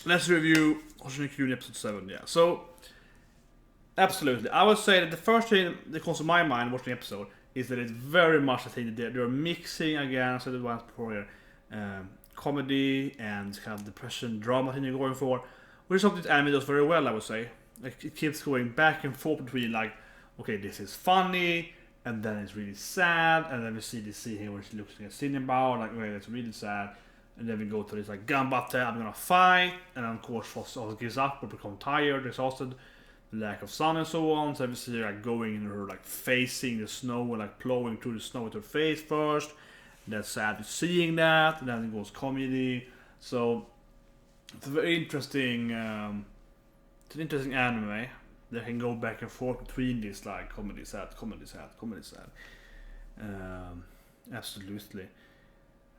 let's review Hoshino episode 7. Yeah, so absolutely, I would say that the first thing that comes to my mind watching the episode is that it's very much, I think, that they're mixing again, so the ones before here, comedy and kind of depression, drama thing they're going for, which is something that anime does very well, I would say. Like, it keeps going back and forth between, like, okay, this is funny, and then it's really sad, and then we see this scene here where she looks like a cinema, like, okay, that's really sad, and then we go to this, like, Gambate, I'm gonna fight, and then, of course, Phos also gives up or become tired, exhausted, lack of sun and so on. So we see her like going in her like facing the snow and like plowing through the snow with her face first. That's sad seeing that, and then it goes comedy. So it's a very interesting it's an interesting anime that can go back and forth between this like comedy sad, comedy sad, comedy sad. Absolutely.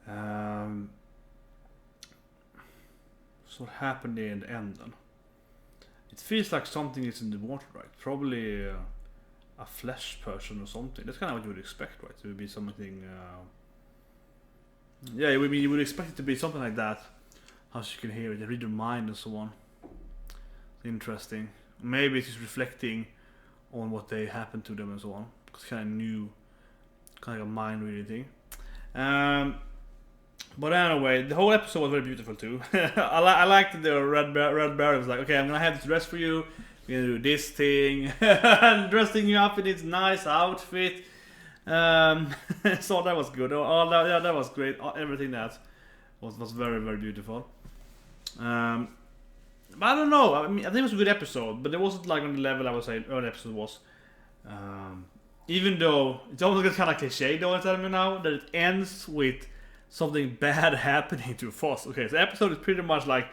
So what happened in the end then? It feels like something is in the water, right? Probably a flesh person or something. That's kind of what you would expect, right? It would be something. Yeah, you would expect it to be something like that. As you can hear it, they read your mind and so on. Interesting. Maybe it's just reflecting on what they happened to them and so on. It's kind of new, kind of a mind reading thing. But anyway, the whole episode was very beautiful too. I liked that the red bear was like, okay, I'm gonna have this dress for you. We're gonna do this thing, and dressing you up in this nice outfit. So that was good. That was great. Everything that was very very beautiful. But I don't know. I mean, I think it was a good episode, but it wasn't like on the level I would say early episode was. Even though it's almost kind of cliche, though, it's telling me now that it ends with something bad happening to Phos. Okay, so the episode is pretty much like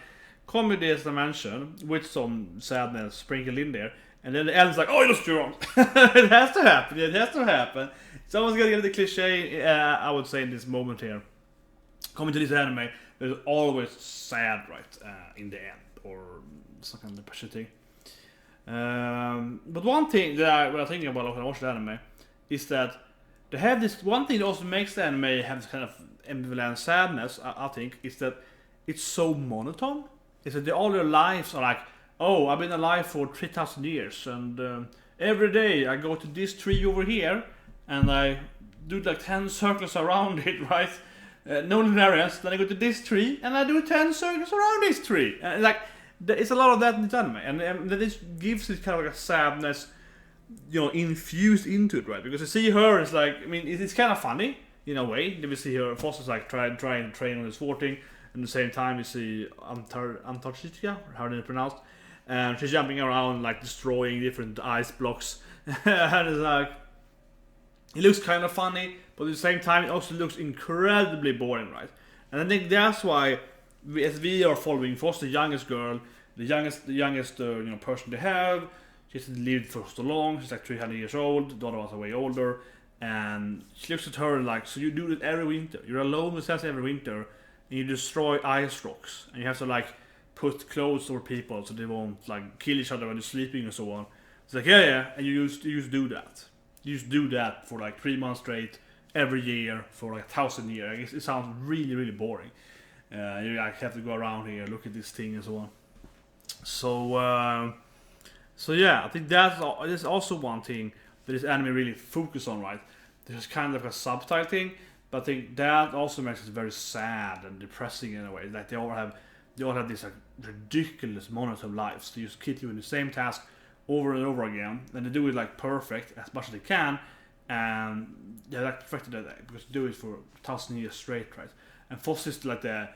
comedy, as I mentioned, with some sadness sprinkled in there, and then the end's like, oh, you're drunk. It has to happen. It has to happen. It's almost gonna get the cliche. I would say in this moment here, coming to this anime, there's always sad, right, in the end, or some kind of depression thing. But one thing that when I think about when I watch the anime is that they have this one thing that also makes the anime have this kind of ambivalent sadness, I think, is that it's so monotone. Is that all their lives are like, oh, I've been alive for 3,000 years, and every day I go to this tree over here, and I do like 10 circles around it, right? No linearians. Then I go to this tree, and I do 10 circles around this tree. And like, it's a lot of that in this anime, and this gives it kind of like a sadness, infused into it, right? Because you see her, it's like, I mean, it's kind of funny in a way. Then we see her, Phos is like trying to train on this thwarting, and at the same time we see Antarctica, how they pronounced, and she's jumping around like destroying different ice blocks, and it's like, it looks kind of funny, but at the same time it also looks incredibly boring, right? And I think that's why as we are following Phos, the youngest girl, the youngest person they have. She's lived for so long. She's like 300 years old. The other ones are way older, and she looks at her like, so you do it every winter. You're alone with us every winter, and you destroy ice rocks, and you have to like put clothes over people so they won't like kill each other when they're sleeping and so on. It's like yeah, and you just do that. You just do that for like 3 months straight every year for like 1,000 years. I guess it sounds really really boring. You like have to go around here, look at this thing and so on. So yeah, I think there's also one thing that this anime really focus on, right? There's kind of a subtitle thing, but I think that also makes it very sad and depressing in a way. Like they all have these like ridiculous monotone lives. They just keep doing the same task over and over again, and they do it like perfect as much as they can, and they're like perfected at that because they do it for 1,000 years straight, right? And Phos is like the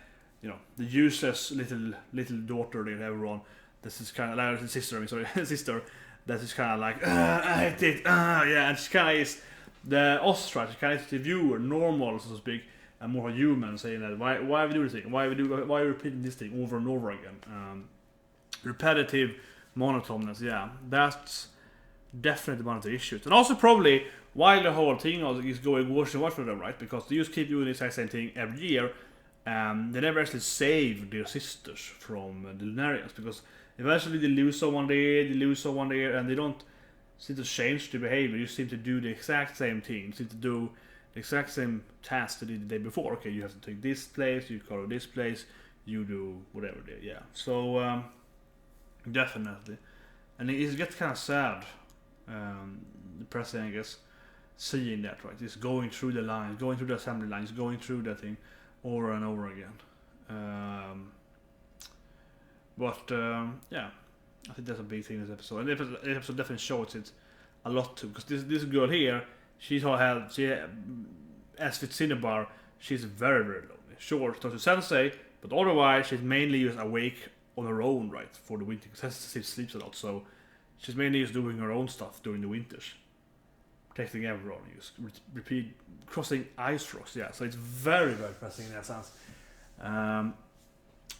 useless little daughter they have on. This is kind of like sister. That is kind of like I hate it. Yeah, and she kind of is the ostrich. She kind of is the viewer, normal so to speak, and more human, saying that why we do this thing, why are we repeating this thing over and over again. Repetitive monotoneness. Yeah, that's definitely one of the issues, and also probably why the whole thing is going worse and worse for them, right? Because they just keep doing the exact same thing every year. They never actually save their sisters from the Lunarians, because eventually they lose someone there, and they don't seem to change their behavior. You seem to do the exact same thing. You seem to do the exact same task they did the day before. Okay, you have to take this place, you go to this place, you do whatever they, yeah. So definitely, and it gets kind of sad, depressing, I guess, seeing that, right? It's going through the lines, going through the assembly lines, going through that thing over and over again. Yeah, I think that's a big thing in this episode, and the episode definitely shows it a lot too, because this girl here, she as with Cinnabar, she's very very lonely. Sure, talks to Sensei, but otherwise she's mainly just awake on her own, right, for the winter, because Sensei sleeps a lot, so she's mainly just doing her own stuff during the winters, protecting everyone, just repeat crossing ice rocks. Yeah, so it's very very pressing in that sense.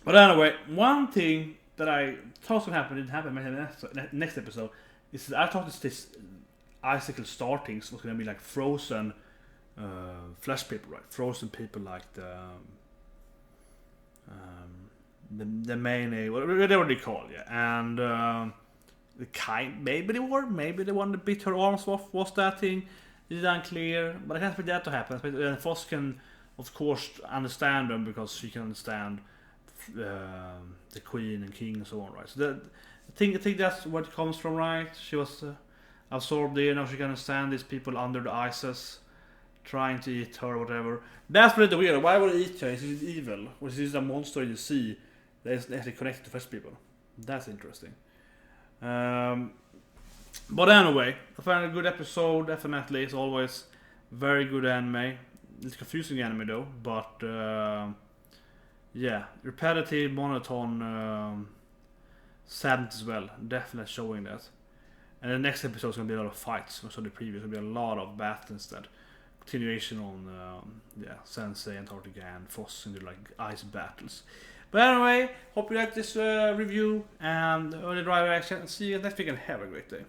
But anyway, one thing that I thought would happen didn't happen in the next episode is that I thought this icicle startings was going to be like frozen flesh people, right? Frozen people like the main, whatever they call, yeah. And maybe the one that bit her arms off was that thing. It's unclear, but I can't expect that to happen. And Phos can, of course, understand them because she can understand the queen and king and so on, right? So I think that's where it comes from, right? She was absorbed in, now she can understand these people under the ices trying to eat her or whatever. That's pretty weird. Why would they eat her? Is it evil? Or is this a monster in the sea that is actually connected to fresh people? That's interesting. But anyway, I found a good episode, definitely. It's always very good anime. It's confusing anime though, but yeah, repetitive, monotone, sadness as well. Definitely showing that. And the next episode is going to be a lot of fights. So the previous will be a lot of battles instead. Continuation on Sensei, Antarctica, and Phos into like ice battles. But anyway, hope you like this review and early drive action. And see you next week and have a great day.